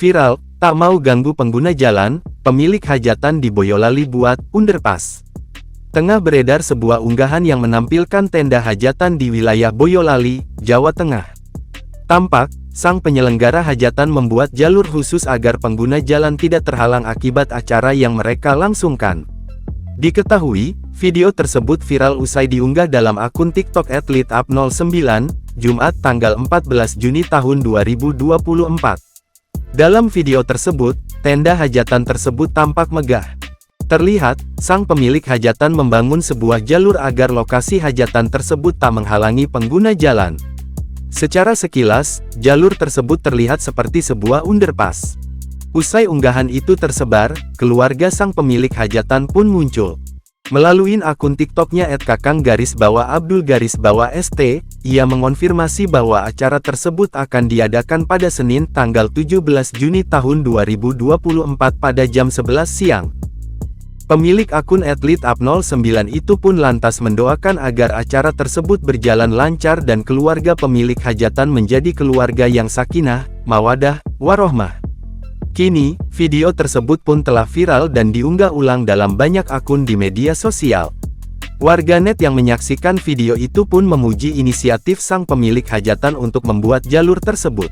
Viral, tak mau ganggu pengguna jalan, pemilik hajatan di Boyolali buat underpass. Tengah beredar sebuah unggahan yang menampilkan tenda hajatan di wilayah Boyolali, Jawa Tengah. Tampak, sang penyelenggara hajatan membuat jalur khusus agar pengguna jalan tidak terhalang akibat acara yang mereka langsungkan. Diketahui, video tersebut viral usai diunggah dalam akun TikTok @litupnol9, Jumat tanggal 14 Juni tahun 2024. Dalam video tersebut, tenda hajatan tersebut tampak megah. Terlihat, sang pemilik hajatan membangun sebuah jalur agar lokasi hajatan tersebut tak menghalangi pengguna jalan. Secara sekilas, jalur tersebut terlihat seperti sebuah underpass. Usai unggahan itu tersebar, keluarga sang pemilik hajatan pun muncul. Melalui akun TikToknya @kakang_abdul_st, ia mengonfirmasi bahwa acara tersebut akan diadakan pada Senin tanggal 17 Juni tahun 2024 pada jam 11 siang. Pemilik akun @litupnol9 itu pun lantas mendoakan agar acara tersebut berjalan lancar dan keluarga pemilik hajatan menjadi keluarga yang sakinah, mawadah, warohmah. Kini, video tersebut pun telah viral dan diunggah ulang dalam banyak akun di media sosial. Warganet yang menyaksikan video itu pun memuji inisiatif sang pemilik hajatan untuk membuat jalur tersebut.